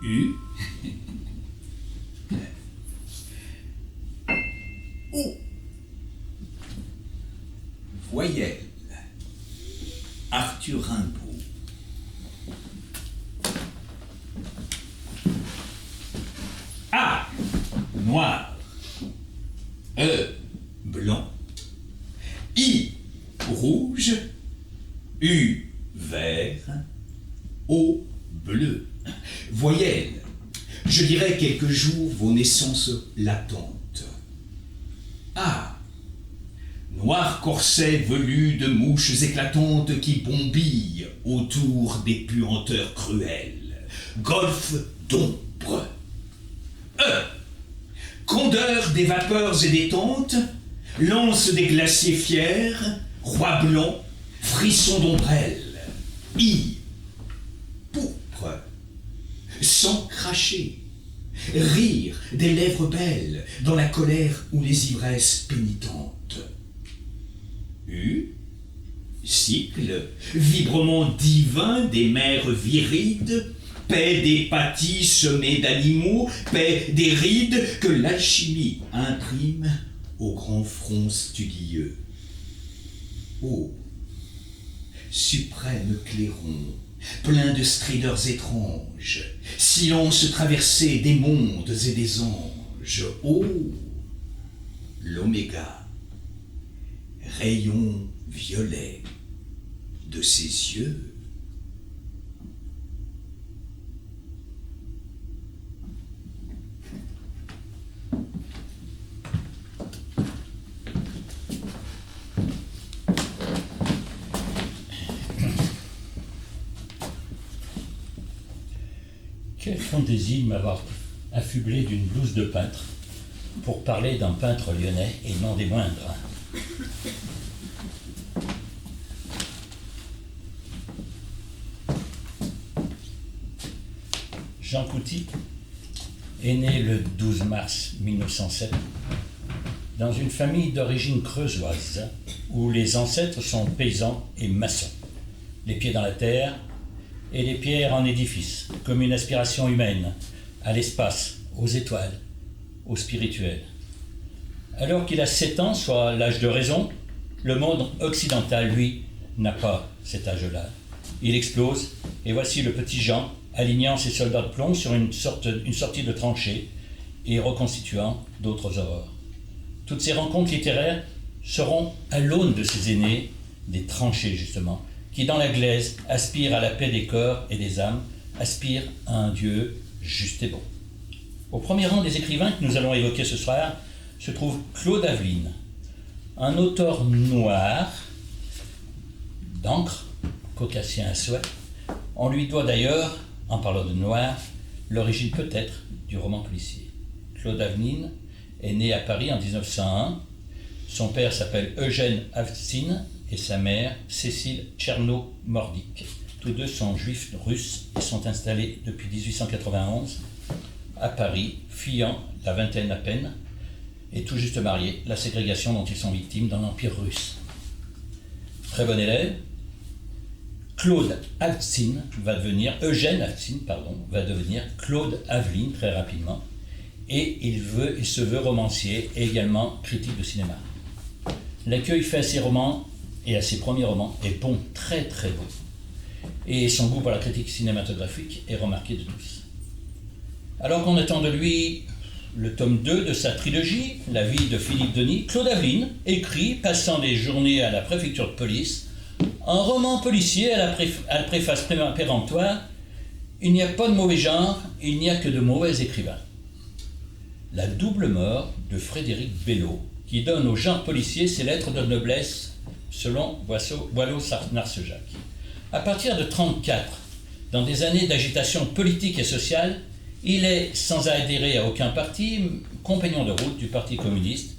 U. O. Voyelle. Arthur Rimbaud. A. Noir. E. Blanc. I. Rouge. U. Vert. O. Bleu. Voyelle. Je dirais quelques jours vos naissances latentes. A. Noir corset velu de mouches éclatantes qui bombillent autour des puanteurs cruelles. Golfe d'ombre. E. Condeur des vapeurs et des tentes, lance des glaciers fiers, roi blanc, frisson d'ombrelle. I. Pourpre. Sang craché. Rire des lèvres belles dans la colère ou les ivresses pénitentes. U. Cycle. Vibrement divin des mers virides, paix des pâtis semés d'animaux, paix des rides que l'alchimie imprime au grand front studieux. O. Suprême clairon, plein de strideurs étranges, silence traversé des mondes et des anges. O. L'oméga, rayon violet de ses yeux. Quelle fantaisie de m'avoir affublé d'une blouse de peintre pour parler d'un peintre lyonnais et non des moindres. Jean Couty est né le 12 mars 1907 dans une famille d'origine creusoise où les ancêtres sont paysans et maçons, les pieds dans la terre et les pierres en édifice, comme une aspiration humaine à l'espace, aux étoiles, au spirituel. Alors qu'il a 7 ans, soit l'âge de raison, le monde occidental, lui, n'a pas cet âge-là. Il explose, et voici le petit Jean alignant ses soldats de plomb sur une sortie de tranchée et reconstituant d'autres aurores. Toutes ces rencontres littéraires seront à l'aune de ses aînés, des tranchées justement, qui dans la glaise aspirent à la paix des corps et des âmes, aspirent à un Dieu juste et bon. Au premier rang des écrivains que nous allons évoquer ce soir se trouve Claude Aveline, un auteur noir, d'encre, caucasien à souhait. On lui doit d'ailleurs, en parlant de noir, l'origine peut-être du roman policier. Claude Aveline est né à Paris en 1901. Son père s'appelle Eugène Avtsin et sa mère Cécile Tchernomordik. Tous deux sont juifs russes et sont installés depuis 1891 à Paris, fuyant la vingtaine à peine et tout juste mariés, la ségrégation dont ils sont victimes dans l'Empire russe. Très bon élève, Eugène Avtsin va devenir Claude Aveline très rapidement, et il se veut romancier et également critique de cinéma. L'accueil fait à ses romans et à ses premiers romans est bon, très très beau, et son goût pour la critique cinématographique est remarqué de tous. Alors qu'on attend de lui le tome 2 de sa trilogie, La vie de Philippe Denis, Claude Aveline écrit, passant des journées à la préfecture de police, un roman policier à la préface péremptoire. Il n'y a pas de mauvais genre, il n'y a que de mauvais écrivains. La double mort de Frédéric Belot, qui donne au genre policier ses lettres de noblesse, selon Boileau-Narcejac. À partir de 1934, dans des années d'agitation politique et sociale, il est, sans adhérer à aucun parti, compagnon de route du Parti communiste,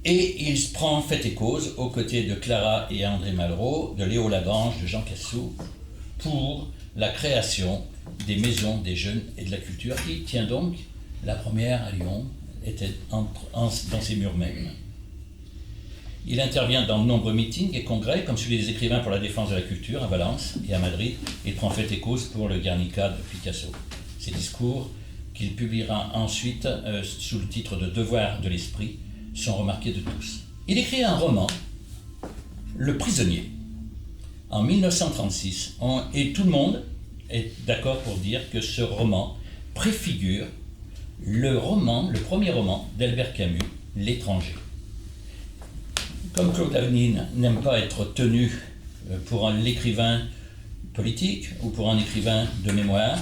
et il se prend fait et cause aux côtés de Clara et André Malraux, de Léo Lagrange, de Jean Cassou, pour la création des maisons des jeunes et de la culture, qui tient donc la première à Lyon, était dans ses murs mêmes. Il intervient dans de nombreux meetings et congrès, comme celui des écrivains pour la défense de la culture à Valence et à Madrid, et prend fait et cause pour le Guernica de Picasso. Ces discours, qu'il publiera ensuite sous le titre de Devoir de l'esprit, sont remarqués de tous. Il écrit un roman, Le Prisonnier, en 1936, et tout le monde est d'accord pour dire que ce roman préfigure le premier roman d'Albert Camus, L'Étranger. Comme Claude Avenine n'aime pas être tenu pour l'écrivain politique ou pour un écrivain de mémoire,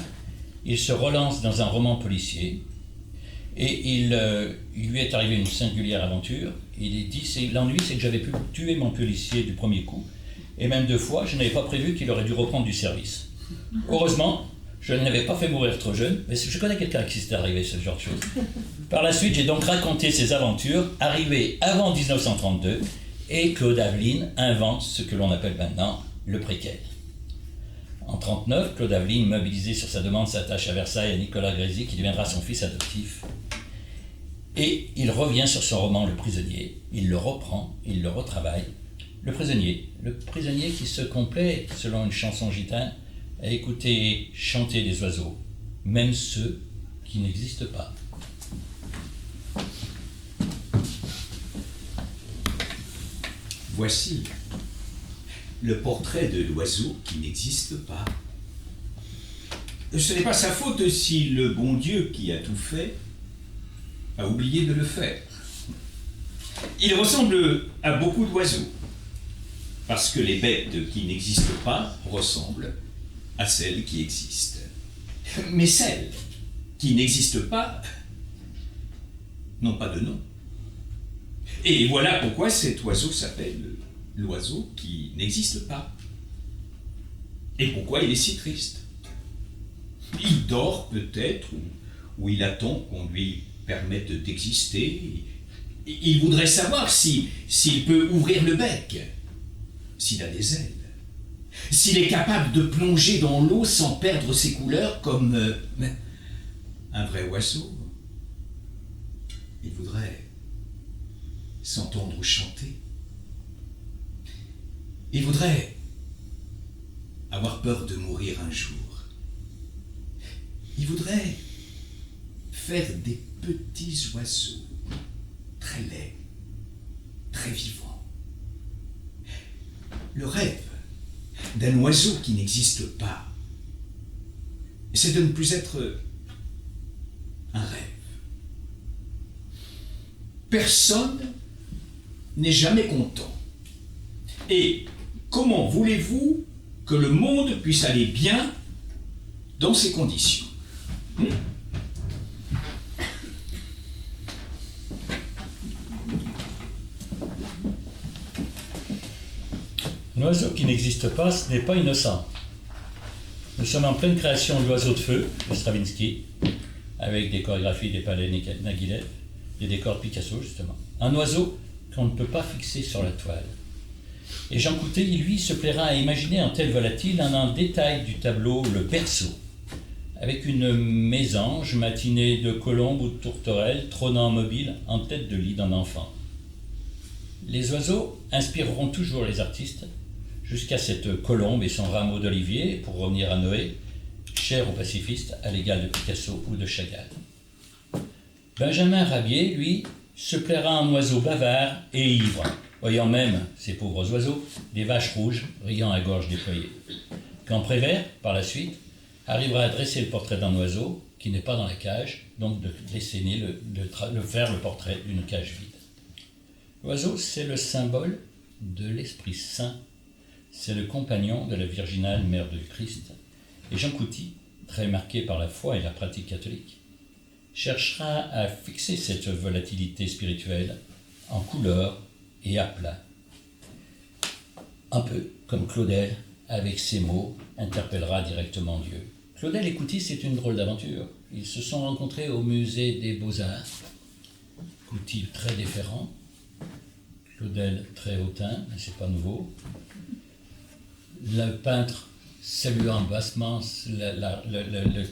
il se relance dans un roman policier et il lui est arrivé une singulière aventure. Il dit, l'ennui c'est que j'avais pu tuer mon policier du premier coup, et même 2 fois, je n'avais pas prévu qu'il aurait dû reprendre du service. Heureusement, je ne l'avais pas fait mourir trop jeune, mais je connais quelqu'un à qui c'était arrivé ce genre de choses. Par la suite, j'ai donc raconté ces aventures arrivées avant 1932, et Claude Aveline invente ce que l'on appelle maintenant le préquel. En 1939, Claude Aveline, mobilisé sur sa demande, s'attache à Versailles à Nicolas Grésy, qui deviendra son fils adoptif. Et il revient sur son roman Le Prisonnier, il le reprend, il le retravaille. Le prisonnier qui se complaît, selon une chanson gitane, à écouter chanter des oiseaux, même ceux qui n'existent pas. Voici le portrait de l'oiseau qui n'existe pas. Ce n'est pas sa faute si le bon Dieu qui a tout fait a oublié de le faire. Il ressemble à beaucoup d'oiseaux, parce que les bêtes qui n'existent pas ressemblent à celles qui existent. Mais celles qui n'existent pas n'ont pas de nom. Et voilà pourquoi cet oiseau s'appelle l'oiseau qui n'existe pas. Et pourquoi il est si triste. Il dort peut-être, ou il attend qu'on lui permette d'exister. Il voudrait savoir s'il peut ouvrir le bec, s'il a des ailes, s'il est capable de plonger dans l'eau sans perdre ses couleurs comme un vrai oiseau. Il voudrait s'entendre chanter. Il voudrait avoir peur de mourir un jour. Il voudrait faire des petits oiseaux très laids, très vivants. Le rêve d'un oiseau qui n'existe pas, c'est de ne plus être un rêve. Personne n'est jamais content. Et comment voulez-vous que le monde puisse aller bien dans ces conditions ? Un oiseau qui n'existe pas, ce n'est pas innocent. Nous sommes en pleine création de l'oiseau de feu de Stravinsky, avec des chorégraphies des palais Naguilев, des décors de Picasso justement. Un oiseau qu'on ne peut pas fixer sur la toile. Et Jean Coutet, lui, se plaira à imaginer en tel volatile un détail du tableau Le Berceau, avec une mésange matinée de colombes ou de tourterelles trônant mobile en tête de lit d'un enfant. Les oiseaux inspireront toujours les artistes, jusqu'à cette colombe et son rameau d'olivier, pour revenir à Noé, cher aux pacifistes, à l'égal de Picasso ou de Chagall. Benjamin Rabier, lui, se plaira à un oiseau bavard et ivre, voyant même, ces pauvres oiseaux, des vaches rouges riant à gorge déployée. Quand Prévert, par la suite, arrivera à dresser le portrait d'un oiseau qui n'est pas dans la cage, donc de dessiner, de faire le portrait d'une cage vide. L'oiseau, c'est le symbole de l'Esprit Saint, c'est le compagnon de la virginale mère de Christ. Et Jean Couty, très marqué par la foi et la pratique catholique, cherchera à fixer cette volatilité spirituelle en couleur et à plat. Un peu comme Claudel, avec ses mots, interpellera directement Dieu. Claudel et Couty, c'est une drôle d'aventure. Ils se sont rencontrés au musée des Beaux-Arts. Couty très déférent, Claudel très hautain, mais c'est pas nouveau. Le peintre saluant bassement le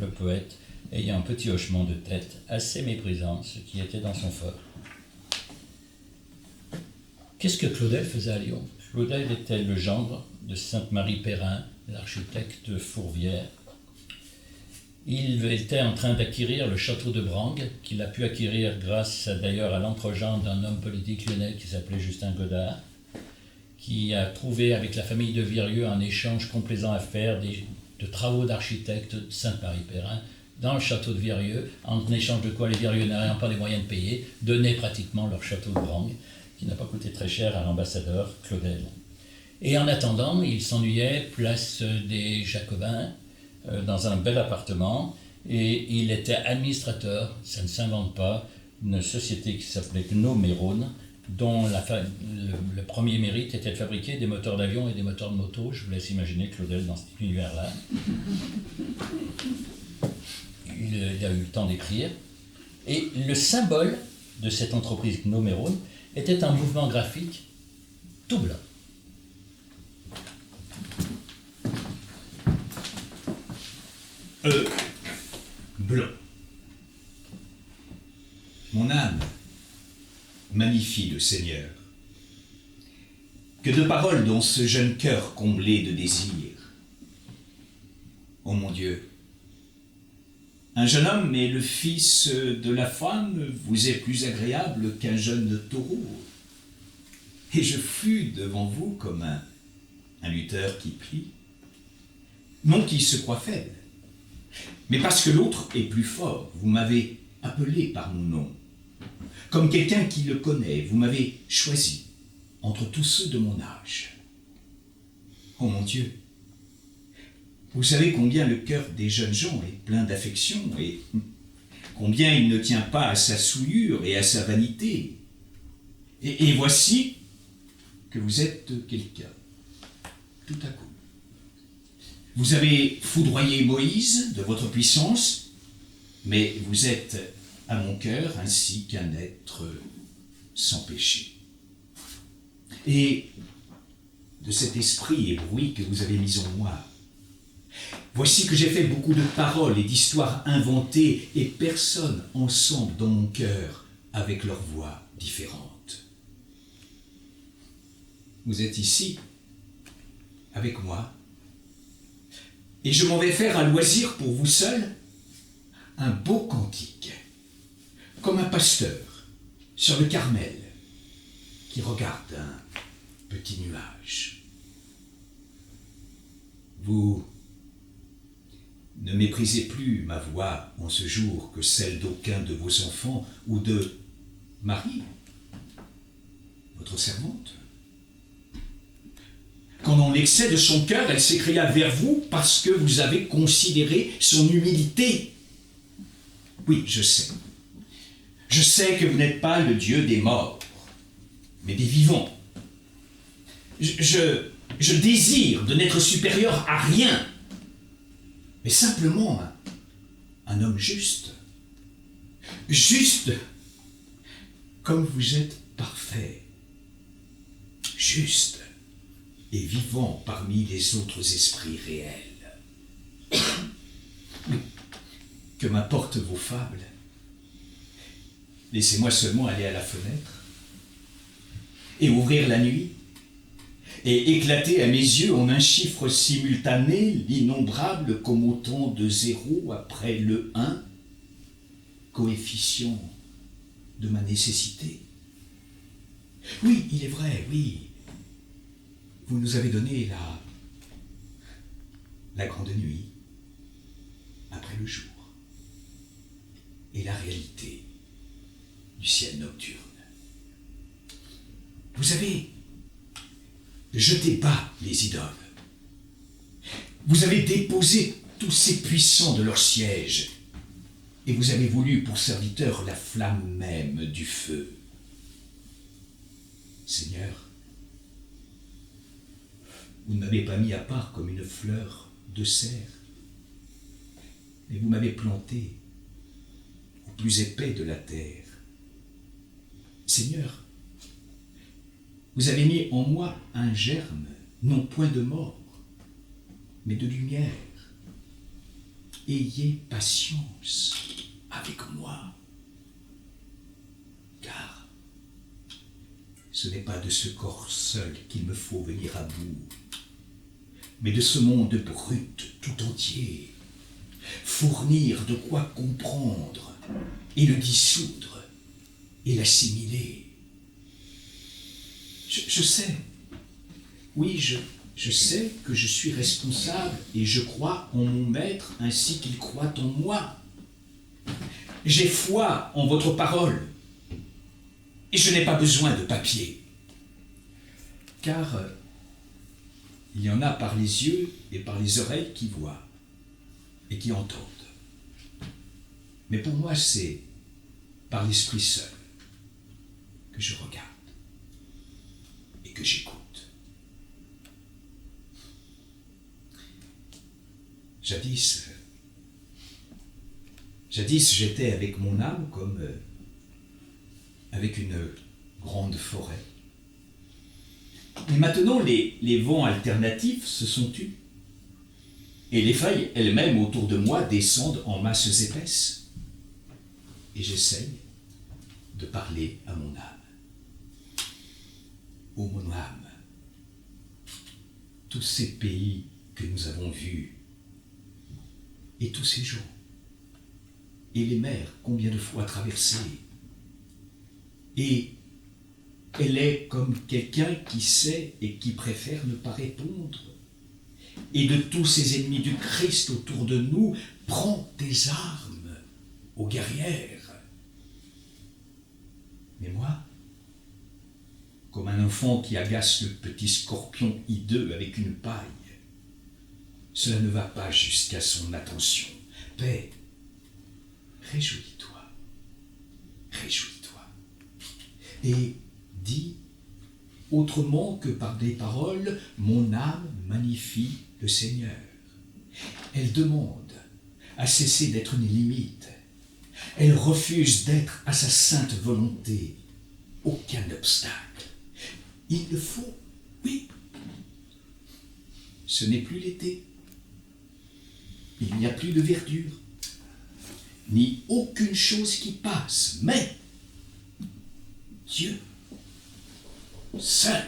poète, ayant un petit hochement de tête assez méprisant, ce qui était dans son fort. Qu'est-ce que Claudel faisait à Lyon ? Claudel était le gendre de Sainte-Marie Perrin, l'architecte Fourvière. Il était en train d'acquérir le château de Brangue, qu'il a pu acquérir grâce d'ailleurs à l'entregent d'un homme politique lyonnais qui s'appelait Justin Godard, qui a trouvé avec la famille de Virieu un échange complaisant à faire de travaux d'architecte de Sainte-Marie-Perrin dans le château de Virieu, en échange de quoi les Virieux n'ayant pas les moyens de payer, donnaient pratiquement leur château de Brangue, qui n'a pas coûté très cher à l'ambassadeur Claudel. Et en attendant, il s'ennuyait place des Jacobins, dans un bel appartement, et il était administrateur, ça ne s'invente pas, d'une société qui s'appelait Gnomérone, dont le premier mérite était de fabriquer des moteurs d'avion et des moteurs de moto. Je vous laisse imaginer Claudel dans cet univers-là. Il a eu le temps d'écrire. Et le symbole de cette entreprise Gnomérone était un mouvement graphique tout blanc. Blanc. Mon âme magnifie le Seigneur. Que de paroles dans ce jeune cœur comblé de désirs. Ô mon Dieu, un jeune homme et le fils de la femme vous est plus agréable qu'un jeune taureau. Et je flus devant vous comme un lutteur qui plie, non qui se croit faible, mais parce que l'autre est plus fort. Vous m'avez appelé par mon nom. Comme quelqu'un qui le connaît, vous m'avez choisi entre tous ceux de mon âge. Oh mon Dieu, vous savez combien le cœur des jeunes gens est plein d'affection et combien il ne tient pas à sa souillure et à sa vanité. Et voici que vous êtes quelqu'un, tout à coup. Vous avez foudroyé Moïse de votre puissance, mais vous êtes à mon cœur ainsi qu'un être sans péché. Et de cet esprit ébloui que vous avez mis en moi, voici que j'ai fait beaucoup de paroles et d'histoires inventées et personne ensemble dans mon cœur avec leurs voix différentes. Vous êtes ici, avec moi, et je m'en vais faire à loisir pour vous seul un beau cantique, comme un pasteur sur le Carmel qui regarde un petit nuage. Vous ne méprisez plus ma voix en ce jour que celle d'aucun de vos enfants ou de Marie, votre servante. Quand dans l'excès de son cœur, elle s'écria vers vous parce que vous avez considéré son humilité. Oui, je sais. Je sais que vous n'êtes pas le Dieu des morts, mais des vivants. Je désire de n'être supérieur à rien, mais simplement un homme juste. Juste comme vous êtes parfait. Juste et vivant parmi les autres esprits réels. Que m'importent vos fables. Laissez-moi seulement aller à la fenêtre et ouvrir la nuit et éclater à mes yeux en un chiffre simultané l'innombrable comme autant de zéros après le 1, coefficient de ma nécessité. Oui, il est vrai, oui. Vous nous avez donné la grande nuit après le jour et la réalité du ciel nocturne. Vous avez jeté bas les idoles. Vous avez déposé tous ces puissants de leur siège et vous avez voulu pour serviteur la flamme même du feu. Seigneur, vous ne m'avez pas mis à part comme une fleur de serre, mais vous m'avez planté au plus épais de la terre. Seigneur, vous avez mis en moi un germe, non point de mort, mais de lumière. Ayez patience avec moi, car ce n'est pas de ce corps seul qu'il me faut venir à bout, mais de ce monde brut tout entier, fournir de quoi comprendre et le dissoudre et l'assimiler. Je sais, oui, je sais que je suis responsable et je crois en mon maître ainsi qu'il croit en moi. J'ai foi en votre parole et je n'ai pas besoin de papier. Car il y en a par les yeux et par les oreilles qui voient et qui entendent. Mais pour moi, c'est par l'Esprit seul que je regarde et que j'écoute. Jadis, j'étais avec mon âme comme avec une grande forêt. Mais maintenant, les vents alternatifs se sont tus. Et les feuilles elles-mêmes autour de moi descendent en masses épaisses. Et j'essaye de parler à mon âme. Ô mon âme, tous ces pays que nous avons vus, et tous ces gens, et les mers combien de fois traversées, et elle est comme quelqu'un qui sait et qui préfère ne pas répondre. Et de tous ces ennemis du Christ autour de nous, prends tes armes, ô guerrière. Mais moi, comme un enfant qui agace le petit scorpion hideux avec une paille, cela ne va pas jusqu'à son attention. Paix, réjouis-toi, réjouis-toi. Et dis, autrement que par des paroles, mon âme magnifie le Seigneur. Elle demande à cesser d'être une limite. Elle refuse d'être à sa sainte volonté. Aucun obstacle. Il le faut, oui. Ce n'est plus l'été. Il n'y a plus de verdure, ni aucune chose qui passe, mais Dieu seul.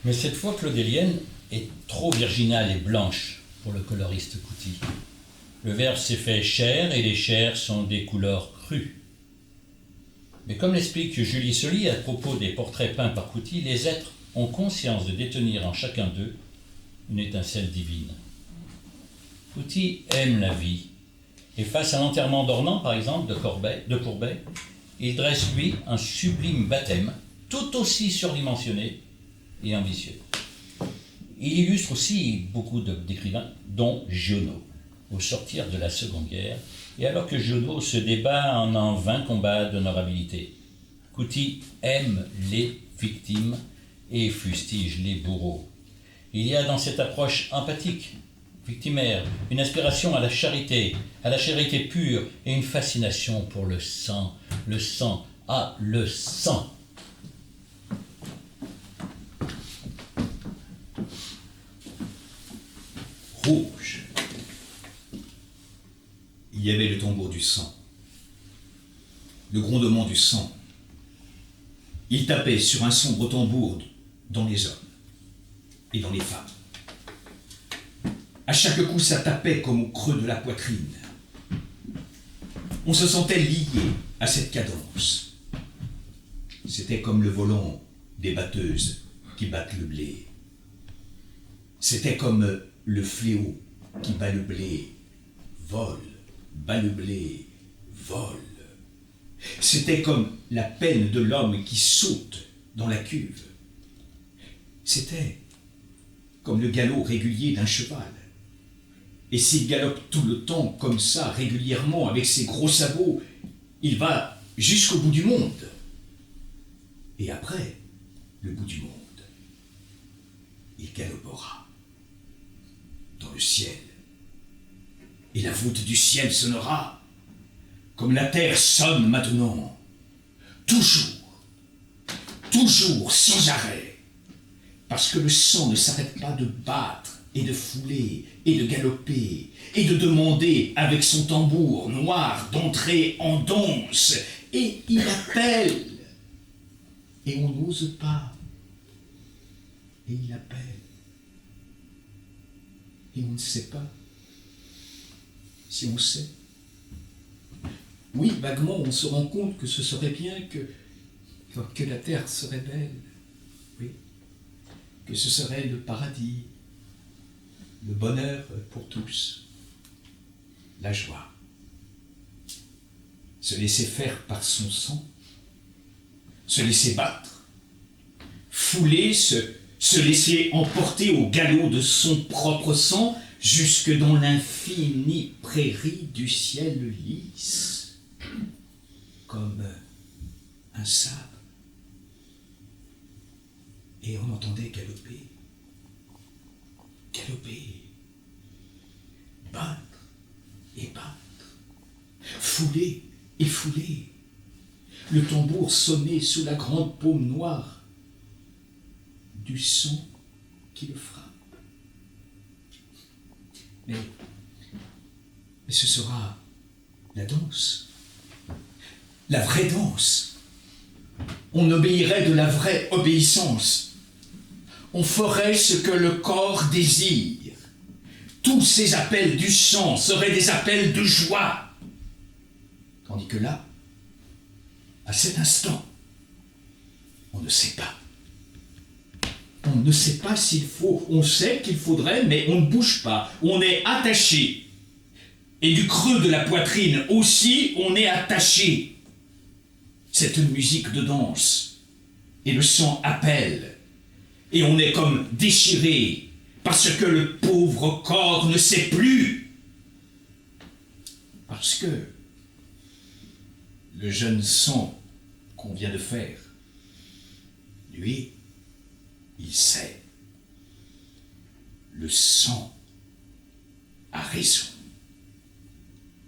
Mais cette fois, Claudélienne est trop virginale et blanche pour le coloriste Couty. Le verbe s'est fait chair et les chairs sont des couleurs crues. Mais comme l'explique Julie Soli à propos des portraits peints par Couty, les êtres ont conscience de détenir en chacun d'eux une étincelle divine. Couty aime la vie, et face à l'enterrement d'Ornans, par exemple, de Courbet, il dresse lui un sublime baptême, tout aussi surdimensionné et ambitieux. Il illustre aussi beaucoup d'écrivains, dont Giono, au sortir de la Seconde Guerre, et alors que Giono se débat en un vain combat d'honorabilité. Couty aime les victimes et fustige les bourreaux. Il y a dans cette approche empathique, victimaire, une aspiration à la charité pure et une fascination pour le sang, le sang. Rouge. Il y avait le tambour du sang, le grondement du sang. Il tapait sur un sombre tambour dans les hommes et dans les femmes. À chaque coup, ça tapait comme au creux de la poitrine. On se sentait lié à cette cadence. C'était comme le volant des batteuses qui battent le blé. C'était comme le fléau qui bat le blé, vole, bat le blé, vole. C'était comme la peine de l'homme qui saute dans la cuve. C'était comme le galop régulier d'un cheval. Et s'il galope tout le temps comme ça, régulièrement, avec ses gros sabots, il va jusqu'au bout du monde. Et après le bout du monde, il galopera dans le ciel. Et la voûte du ciel sonnera comme la terre sonne maintenant. Toujours, toujours, sans arrêt. Parce que le sang ne s'arrête pas de battre et de fouler, et de galoper, et de demander avec son tambour noir d'entrer en danse, et il appelle, et on n'ose pas, et il appelle, et on ne sait pas si on sait. Oui, vaguement, on se rend compte que ce serait bien que la terre serait belle, oui, que ce serait le paradis, le bonheur pour tous, la joie. Se laisser faire par son sang, se laisser battre, fouler, se laisser emporter au galop de son propre sang jusque dans l'infinie prairie du ciel lisse, comme un sable. Et on entendait galoper, battre et battre, fouler et fouler. Le tambour sonnait sous la grande paume noire du sang qui le frappe. Mais ce sera la danse, la vraie danse. On obéirait de la vraie obéissance. On ferait ce que le corps désire. Tous ces appels du sang seraient des appels de joie. Tandis que là, à cet instant, on ne sait pas. On ne sait pas s'il faut, on sait qu'il faudrait, mais on ne bouge pas. On est attaché. Et du creux de la poitrine aussi, on est attaché. Cette musique de danse. Et le sang appelle. Et on est comme déchiré, parce que le pauvre corps ne sait plus. Parce que le jeune sang qu'on vient de faire, lui, il sait. Le sang a raison.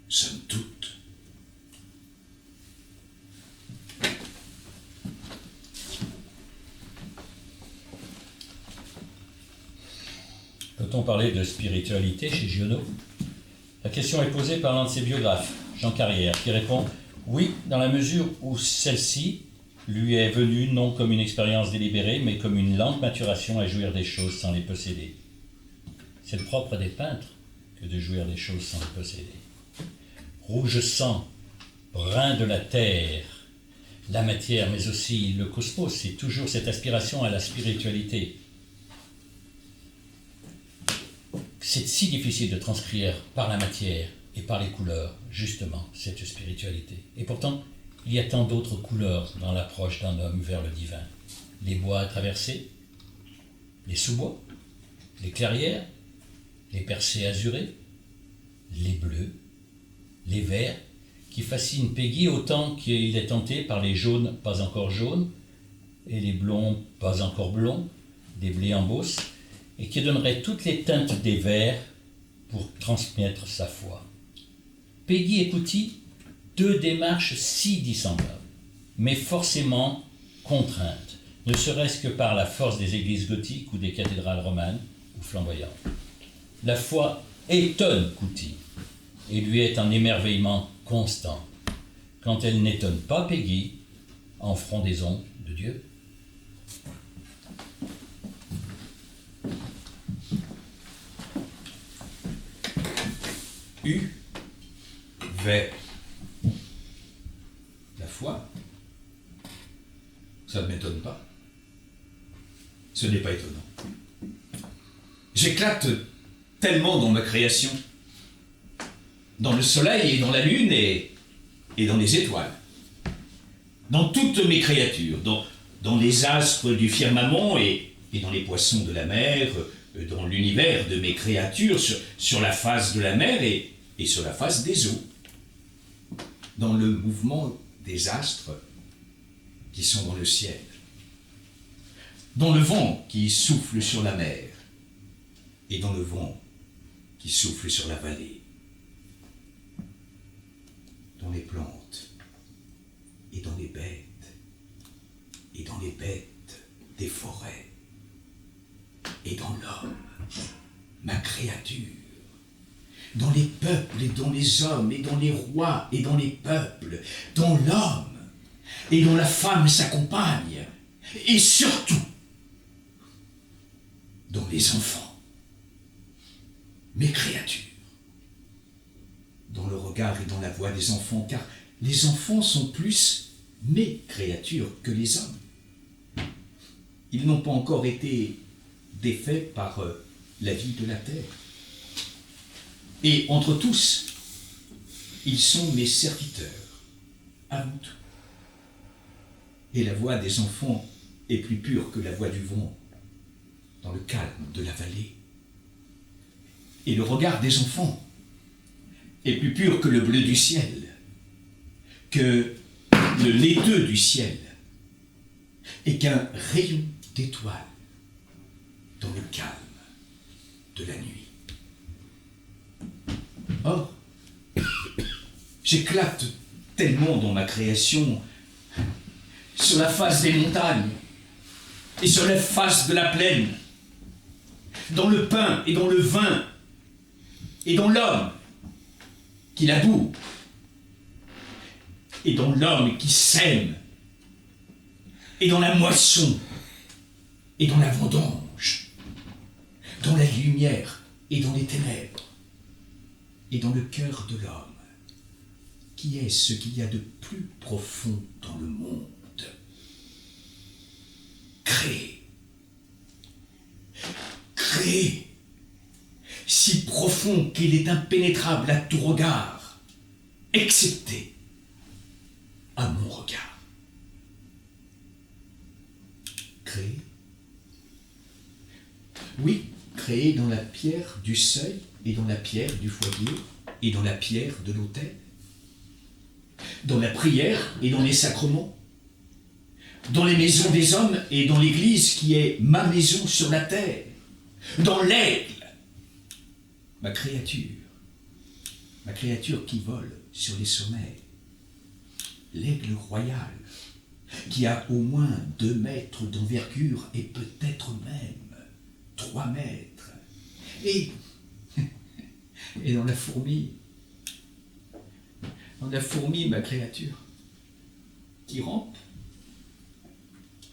Somme toute. Peut-on parler de spiritualité chez Giono? La question est posée par l'un de ses biographes, Jean Carrière, qui répond « Oui, dans la mesure où celle-ci lui est venue non comme une expérience délibérée, mais comme une lente maturation à jouir des choses sans les posséder. C'est le propre des peintres que de jouir des choses sans les posséder. Rouge sang, brun de la terre, la matière, mais aussi le cosmos, c'est toujours cette aspiration à la spiritualité. C'est si difficile de transcrire par la matière et par les couleurs, justement, cette spiritualité. Et pourtant, il y a tant d'autres couleurs dans l'approche d'un homme vers le divin. Les bois à traverser, les sous-bois, les clairières, les percées azurées, les bleus, les verts, qui fascinent Peggy autant qu'il est tenté par les jaunes pas encore jaunes, et les blonds pas encore blonds, des blés en bosse, et qui donnerait toutes les teintes des verts pour transmettre sa foi. Peggy et Couty, deux démarches si dissemblables, mais forcément contraintes, ne serait-ce que par la force des églises gothiques ou des cathédrales romanes ou flamboyantes. La foi étonne Couty et lui est un émerveillement constant, quand elle n'étonne pas Peggy en frondaison de Dieu. Vers la foi, ça ne m'étonne pas. Ce n'est pas étonnant. J'éclate tellement dans ma création, dans le soleil et dans la lune et dans les étoiles, dans toutes mes créatures, dans les astres du firmament et dans les poissons de la mer, dans l'univers de mes créatures, sur la face de la mer et sur la face des eaux, dans le mouvement des astres qui sont dans le ciel, dans le vent qui souffle sur la mer et dans le vent qui souffle sur la vallée, dans les plantes et dans les bêtes et dans les bêtes des forêts et dans l'homme ma créature, dont les peuples et dont les hommes et dont les rois et dont les peuples, dont l'homme et dont la femme s'accompagnent, et surtout dont les enfants, mes créatures, dont le regard est dans la voix des enfants, car les enfants sont plus mes créatures que les hommes. Ils n'ont pas encore été défaits par la vie de la terre. Et entre tous, ils sont mes serviteurs, avant tout. Et la voix des enfants est plus pure que la voix du vent, dans le calme de la vallée. Et le regard des enfants est plus pur que le bleu du ciel, que le laiteux du ciel, et qu'un rayon d'étoiles dans le calme de la nuit. Or, j'éclate tellement dans ma création sur la face des montagnes et sur la face de la plaine, dans le pain et dans le vin et dans l'homme qui laboure et dans l'homme qui sème et dans la moisson et dans la vendange, dans la lumière et dans les ténèbres, et dans le cœur de l'homme, qui est ce qu'il y a de plus profond dans le monde. Créé, si profond qu'il est impénétrable à tout regard, excepté à mon regard. Créé, oui, créé dans la pierre du seuil et dans la pierre du foyer et dans la pierre de l'autel, dans la prière et dans les sacrements, dans les maisons des hommes et dans l'église qui est ma maison sur la terre, dans l'aigle, ma créature qui vole sur les sommets, l'aigle royal, qui a au moins 2 mètres d'envergure et peut-être même 3 mètres. Et dans la fourmi, ma créature, qui rampe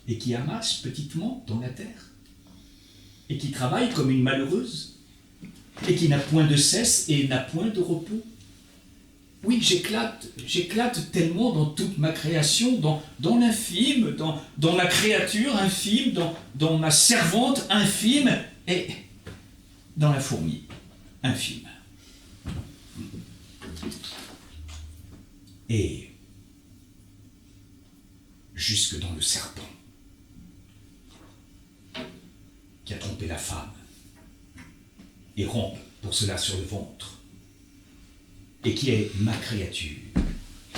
et qui amasse petitement dans la terre, et qui travaille comme une malheureuse, et qui n'a point de cesse et n'a point de repos. Oui, j'éclate tellement dans toute ma création, dans l'infime, dans ma créature infime, dans ma servante infime, et dans la fourmi infime. Et jusque dans le serpent qui a trompé la femme et rampe pour cela sur le ventre, et qui est ma créature,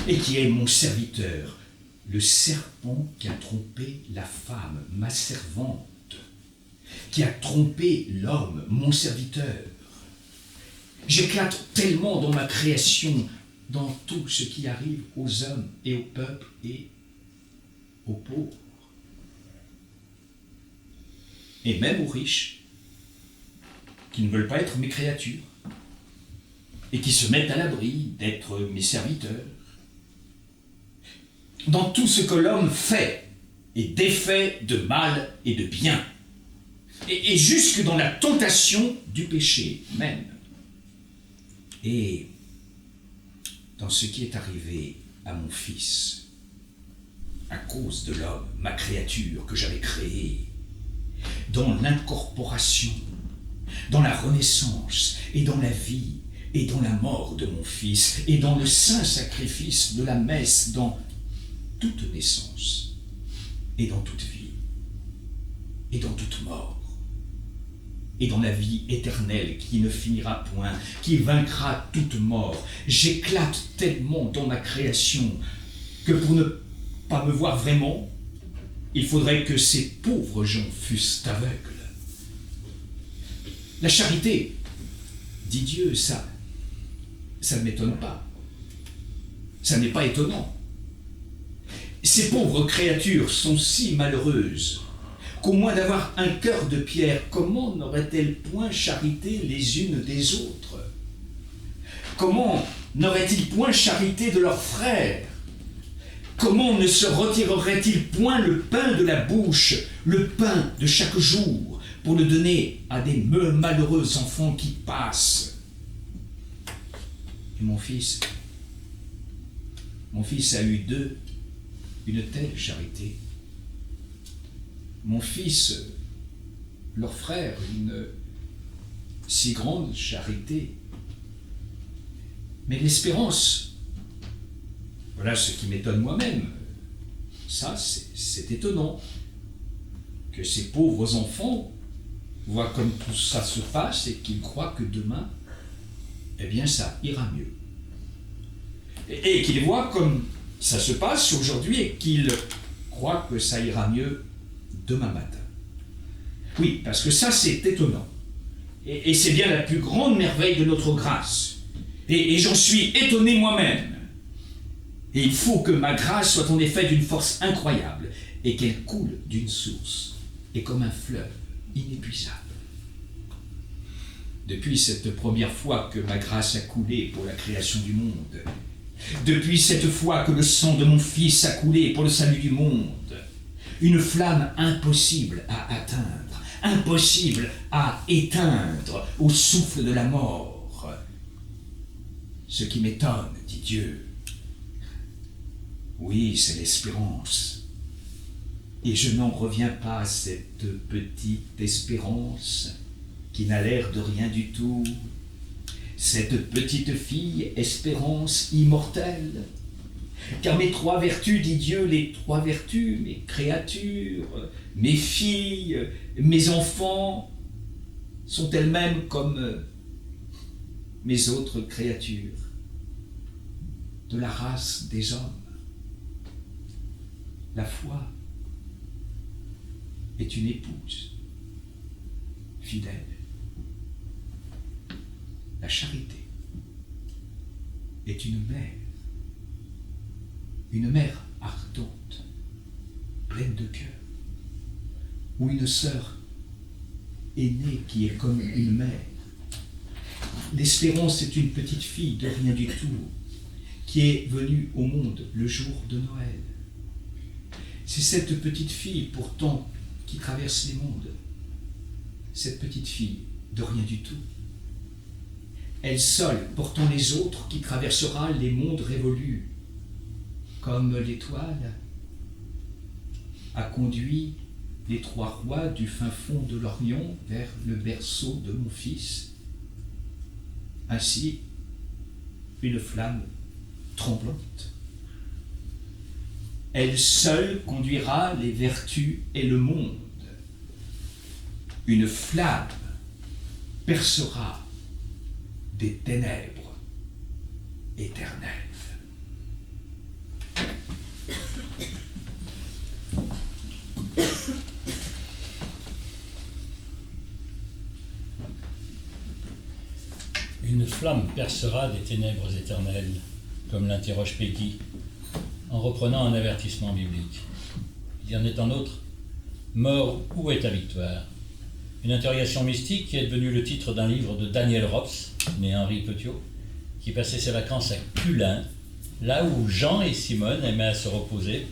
et qui est mon serviteur, le serpent qui a trompé la femme, ma servante, qui a trompé l'homme, mon serviteur. J'éclate tellement dans ma création, dans tout ce qui arrive aux hommes et aux peuples et aux pauvres, et même aux riches, qui ne veulent pas être mes créatures, et qui se mettent à l'abri d'être mes serviteurs. Dans tout ce que l'homme fait et défait de mal et de bien, et jusque dans la tentation du péché même, et dans ce qui est arrivé à mon fils, à cause de l'homme, ma créature que j'avais créée, dans l'incorporation, dans la renaissance et dans la vie et dans la mort de mon fils et dans le saint sacrifice de la messe, dans toute naissance et dans toute vie et dans toute mort et dans la vie éternelle qui ne finira point, qui vaincra toute mort. J'éclate tellement dans ma création que pour ne pas me voir vraiment, il faudrait que ces pauvres gens fussent aveugles. La charité, dit Dieu, ça ne m'étonne pas. Ça n'est pas étonnant. Ces pauvres créatures sont si malheureuses qu'au moins d'avoir un cœur de pierre, comment n'auraient-elles point charité les unes des autres? Comment n'auraient-ils point charité de leurs frères? Comment ne se retirerait-il point le pain de la bouche, le pain de chaque jour, pour le donner à des malheureux enfants qui passent? Et mon fils a eu d'eux une telle charité. Mon fils, leur frère, une si grande charité. Mais l'espérance, voilà ce qui m'étonne moi-même. Ça, c'est étonnant. Que ces pauvres enfants voient comme tout ça se passe et qu'ils croient que demain, eh bien, ça ira mieux. Et qu'ils voient comme ça se passe aujourd'hui et qu'ils croient que ça ira mieux demain matin. Oui, parce que ça, c'est étonnant. Et c'est bien la plus grande merveille de notre grâce. Et j'en suis étonné moi-même. Et il faut que ma grâce soit en effet d'une force incroyable et qu'elle coule d'une source et comme un fleuve inépuisable. Depuis cette première fois que ma grâce a coulé pour la création du monde, depuis cette fois que le sang de mon Fils a coulé pour le salut du monde, une flamme impossible à atteindre, impossible à éteindre au souffle de la mort. Ce qui m'étonne, dit Dieu, oui, c'est l'espérance. Et je n'en reviens pas à cette petite espérance qui n'a l'air de rien du tout. Cette petite fille, espérance immortelle. Car mes trois vertus, dit Dieu, les trois vertus, mes créatures, mes filles, mes enfants, sont elles-mêmes comme mes autres créatures, de la race des hommes. La foi est une épouse fidèle. La charité est une mère ardente, pleine de cœur, ou une sœur aînée qui est comme une mère. L'espérance est une petite fille de rien du tout, qui est venue au monde le jour de Noël. C'est cette petite fille, pourtant, qui traverse les mondes. Cette petite fille de rien du tout. Elle seule, portant les autres, qui traversera les mondes révolus, comme l'étoile a conduit les trois rois du fin fond de l'Orient vers le berceau de mon Fils. Ainsi, une flamme tremblante. Elle seule conduira les vertus et le monde. Une flamme percera des ténèbres éternelles. Une flamme percera des ténèbres éternelles, comme l'interroge Peggy, en reprenant un avertissement biblique. Il y en est un autre. Mort, où est ta victoire? Une interrogation mystique qui est devenue le titre d'un livre de Daniel Rops, né Henri Petiot, qui passait ses vacances à Culin, là où Jean et Simone aimaient se reposer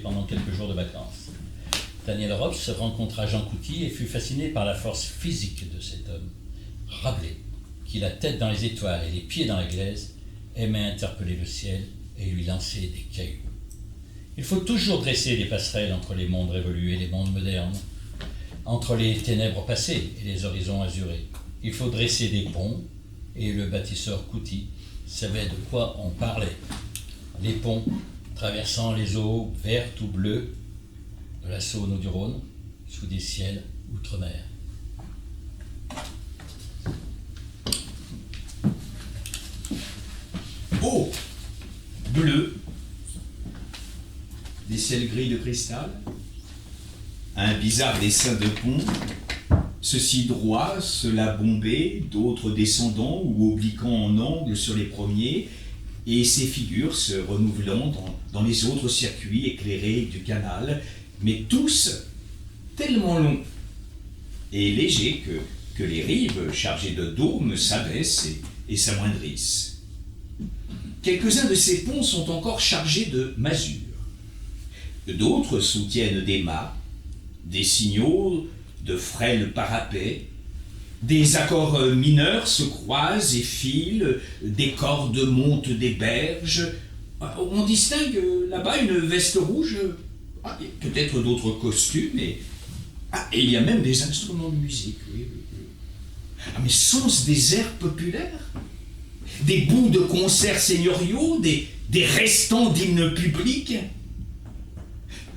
pendant quelques jours de vacances. Daniel Rops rencontra Jean Couty et fut fasciné par la force physique de cet homme. Rabelais, qui la tête dans les étoiles et les pieds dans la glaise, aimait interpeller le ciel et lui lancer des cailloux. Il faut toujours dresser des passerelles entre les mondes révolus et les mondes modernes, entre les ténèbres passées et les horizons azurés. Il faut dresser des ponts, et le bâtisseur Couty savait de quoi on parlait. Les ponts traversant les eaux vertes ou bleues de la Saône ou du Rhône, sous des ciels outre-mer. Eau, bleu, des ciels gris de cristal, un bizarre dessin de pont, ceux-ci droits, ceux-là bombés, d'autres descendants ou obliquant en angle sur les premiers, et ces figures se renouvelant dans les autres circuits éclairés du canal, mais tous tellement long et léger que les rives chargées de dômes s'abaissent et s'amoindrissent. Quelques-uns de ces ponts sont encore chargés de masures. D'autres soutiennent des mâts, des signaux de frêles parapets. Des accords mineurs se croisent et filent, des cordes montent des berges. On distingue là-bas une veste rouge, peut-être d'autres costumes, et il y a même des instruments de musique, oui. Mais sont-ce des airs populaires? Des bouts de concerts seigneuriaux, des restants d'hymnes publics?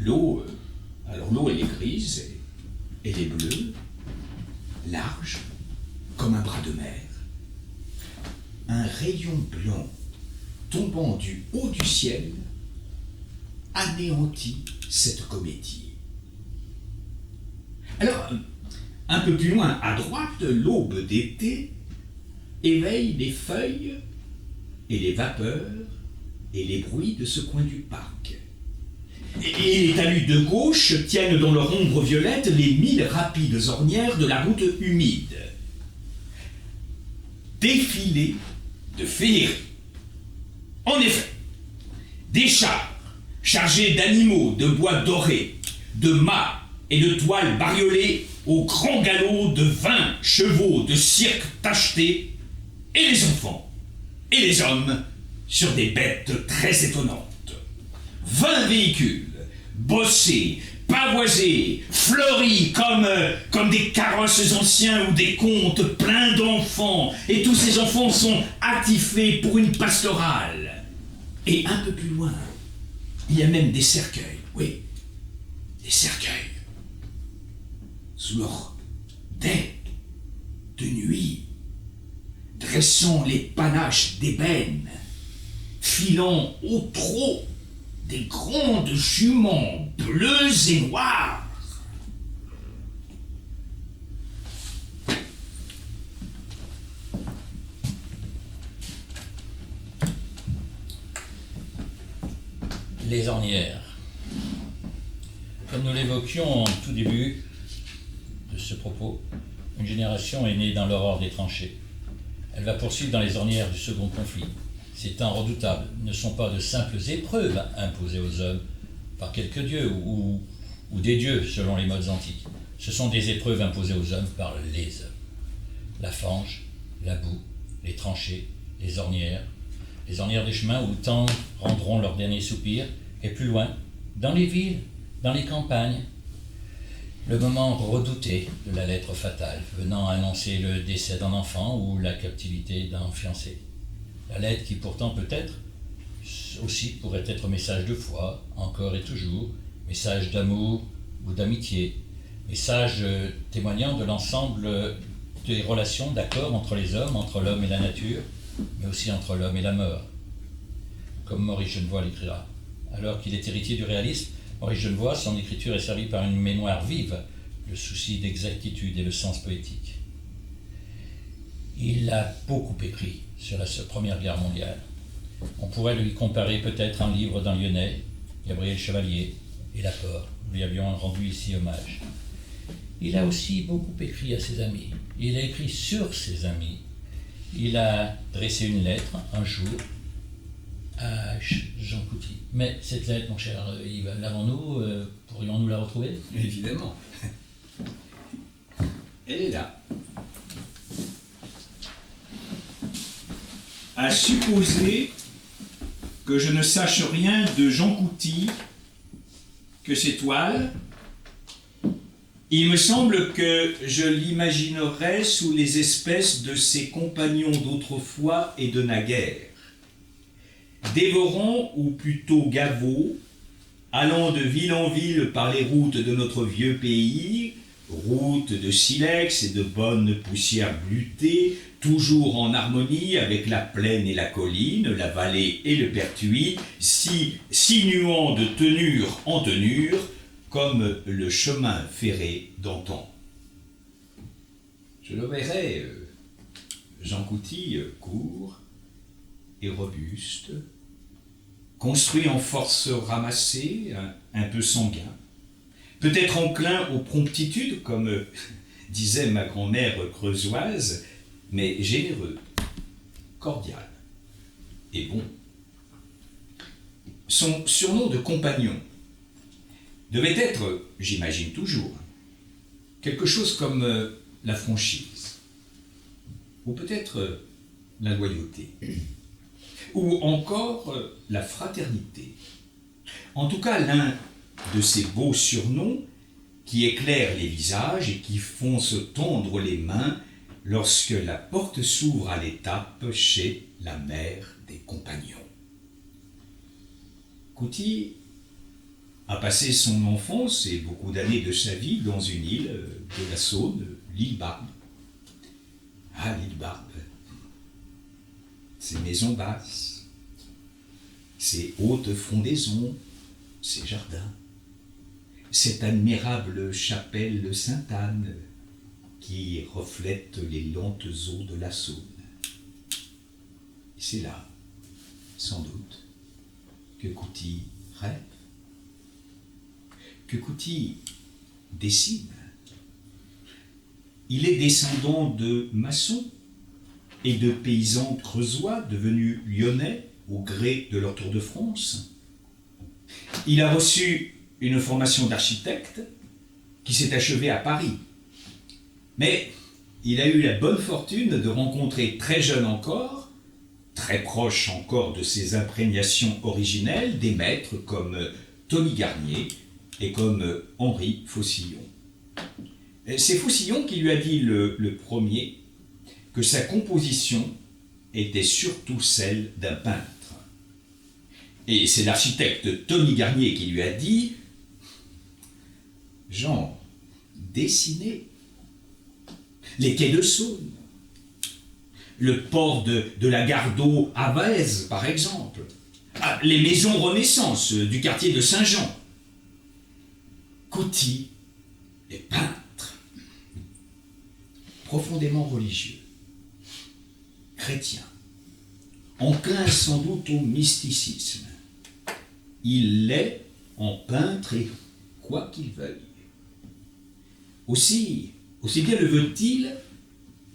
L'eau, elle est grise, elle est bleue, large, comme un bras de mer. Un rayon blanc tombant du haut du ciel anéantit cette comédie. Alors, un peu plus loin à droite, l'aube d'été éveille les feuilles et les vapeurs et les bruits de ce coin du parc. Et les talus de gauche tiennent dans leur ombre violette les 1000 rapides ornières de la route humide. Défilé de féerie. En effet, des chars chargés d'animaux de bois doré, de mâts et de toiles bariolées au grand galop de 20 chevaux de cirque tachetés, et les enfants et les hommes sur des bêtes très étonnantes. 20 véhicules, bossés, pavoisés, fleuris comme des carrosses anciens ou des contes pleins d'enfants, et tous ces enfants sont attifés pour une pastorale. Et un peu plus loin, il y a même des cercueils, oui, des cercueils. Sous leurs dais de nuit, dressant les panaches d'ébène, filant au trot des grandes juments bleues et noires. Les ornières. Comme nous l'évoquions en tout début de ce propos, une génération est née dans l'aurore des tranchées. Elle va poursuivre dans les ornières du second conflit. Ces temps redoutables ne sont pas de simples épreuves imposées aux hommes par quelques dieux ou des dieux selon les modes antiques. Ce sont des épreuves imposées aux hommes par les hommes. La fange, la boue, les tranchées, les ornières des chemins où tant rendront leur dernier soupir, et plus loin, dans les villes, dans les campagnes, le moment redouté de la lettre fatale, venant annoncer le décès d'un enfant ou la captivité d'un fiancé. La lettre qui pourtant peut-être aussi pourrait être message de foi, encore et toujours, message d'amour ou d'amitié, message témoignant de l'ensemble des relations d'accord entre les hommes, entre l'homme et la nature, mais aussi entre l'homme et la mort. Comme Maurice Genevoix l'écrira. Alors qu'il est héritier du réalisme, Maurice Genevoix, son écriture est servie par une mémoire vive, le souci d'exactitude et le sens poétique. Il a beaucoup écrit sur la Première Guerre mondiale. On pourrait lui comparer peut-être un livre d'un Lyonnais, Gabriel Chevalier, et Laporte. Nous lui avions rendu ici hommage. Il a aussi beaucoup écrit à ses amis. Il a écrit sur ses amis. Il a dressé une lettre un jour à Jean Couty. Mais cette lettre, mon cher Yves, l'avons-nous? Pourrions-nous la retrouver? Évidemment. Elle est là. À supposer que je ne sache rien de Jean Couty, que ses toiles, il me semble que je l'imaginerais sous les espèces de ses compagnons d'autrefois et de naguère, dévorant ou plutôt gavot, allant de ville en ville par les routes de notre vieux pays, routes de silex et de bonne poussière bleutée, toujours en harmonie avec la plaine et la colline, la vallée et le pertuis, sinuant de tenure en tenure, comme le chemin ferré d'antan. Je le verrai, Jean Couty, court et robuste, construit en force ramassée, un peu sanguin, peut-être enclin aux promptitudes, comme disait ma grand-mère creusoise, mais généreux, cordial et bon. Son surnom de compagnon devait être, j'imagine toujours, quelque chose comme la franchise, ou peut-être la loyauté, ou encore la fraternité. En tout cas, l'un de ces beaux surnoms qui éclairent les visages et qui font se tendre les mains lorsque la porte s'ouvre à l'étape chez la mère des compagnons. Couty a passé son enfance et beaucoup d'années de sa vie dans une île de la Saône, l'île Barbe. Ah, l'île Barbe, ses maisons basses, ses hautes frondaisons, ses jardins, cette admirable chapelle Sainte-Anne qui reflète les lentes eaux de la Saône. Et c'est là, sans doute, que Couty rêve, que Couty dessine. Il est descendant de maçons et de paysans creusois devenus lyonnais au gré de leur tour de France. Il a reçu une formation d'architecte qui s'est achevée à Paris. Mais il a eu la bonne fortune de rencontrer très jeune encore, très proche encore de ses imprégnations originelles, des maîtres comme Tony Garnier et comme Henri Faucillon. C'est Faucillon qui lui a dit le premier que sa composition était surtout celle d'un peintre. Et c'est l'architecte Tony Garnier qui lui a dit « Jean, dessinez les quais de Saône, le port de la gare d'eau à Vaise, par exemple, les maisons Renaissance du quartier de Saint-Jean. Couty est peintre, profondément religieux, chrétien, enclin sans doute au mysticisme. Il l'est en peintre et quoi qu'il veuille. Aussi bien le veut-il,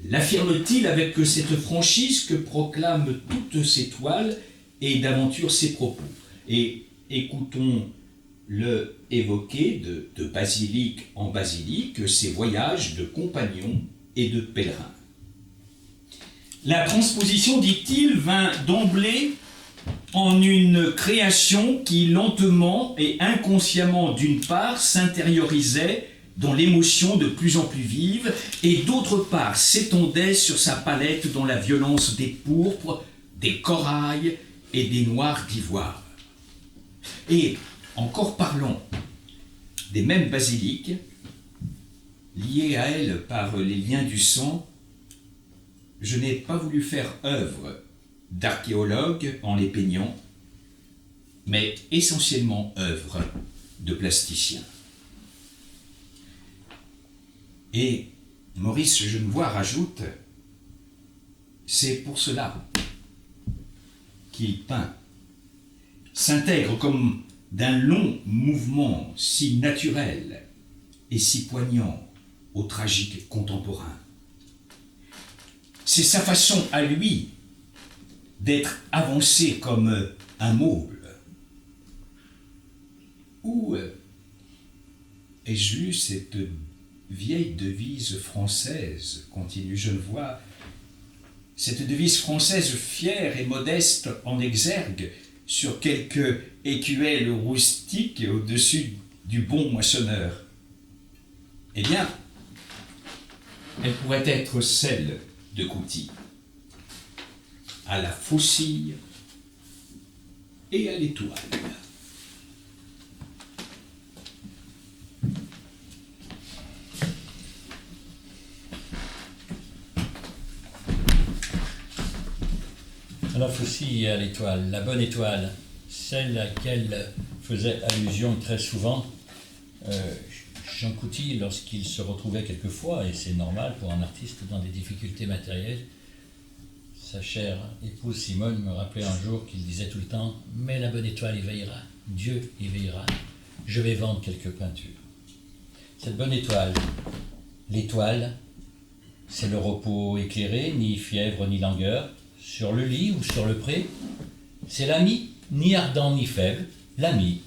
l'affirme-t-il avec cette franchise que proclament toutes ses toiles et d'aventure ses propos. Et écoutons-le évoquer de basilique en basilique ses voyages de compagnons et de pèlerins. La transposition, dit-il, vint d'emblée en une création qui lentement et inconsciemment d'une part s'intériorisait dans l'émotion de plus en plus vive et d'autre part s'étendait sur sa palette dans la violence des pourpres, des corails et des noirs d'ivoire. Et encore parlons des mêmes basiliques, liées à elle par les liens du sang, je n'ai pas voulu faire œuvre d'archéologue en les peignant, mais essentiellement œuvre de plasticien. Et Maurice Genevoix rajoute, c'est pour cela qu'il peint, s'intègre comme d'un long mouvement si naturel et si poignant au tragique contemporain. C'est sa façon à lui d'être avancé comme un môle. Où ai-je lu cette vieille devise française, continue Genevoix, cette devise française fière et modeste en exergue sur quelque écuelle rustique au-dessus du bon moissonneur. Eh bien, elle pourrait être celle de Couty, à la faucille et à l'étoile. À la faucille et à l'étoile, la bonne étoile, celle à laquelle faisait allusion très souvent Jean Couty lorsqu'il se retrouvait quelquefois, et c'est normal pour un artiste dans des difficultés matérielles. Sa chère épouse Simone me rappelait un jour qu'il disait tout le temps « Mais la bonne étoile y veillera, Dieu y veillera, je vais vendre quelques peintures. » cette bonne étoile. L'étoile, c'est le repos éclairé, ni fièvre ni langueur, sur le lit ou sur le pré. C'est l'ami, ni ardent ni faible, l'ami.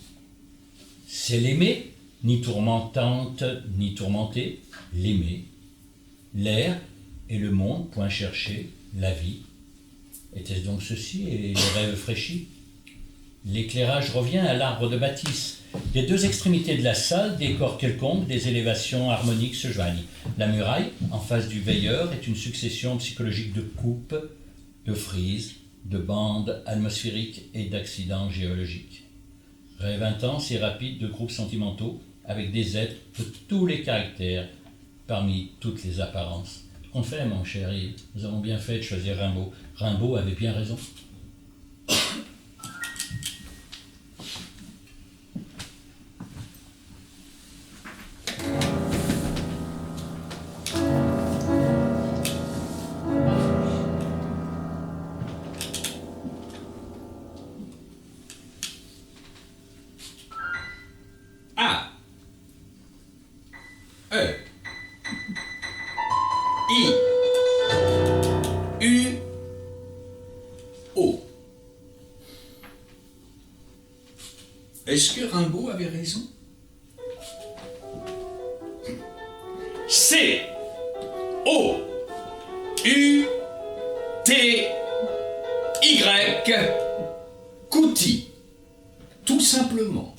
C'est l'aimé, ni tourmentante ni tourmenté, l'aimé. L'air et le monde, point cherché, la vie. Était-ce donc ceci et les rêves fraîchis? L'éclairage revient à l'arbre de bâtisse. Des deux extrémités de la salle, des corps quelconques, des élévations harmoniques se joignent. La muraille, en face du veilleur, est une succession psychologique de coupes, de frises, de bandes atmosphériques et d'accidents géologiques. Rêve intense et rapide de groupes sentimentaux avec des êtres de tous les caractères, parmi toutes les apparences. On fait, mon cher Yves, nous avons bien fait de choisir Rimbaud. Rimbaud avait bien raison. A E I U O. Est-ce que Rimbaud avait raison? C O U T Y Couty, tout simplement.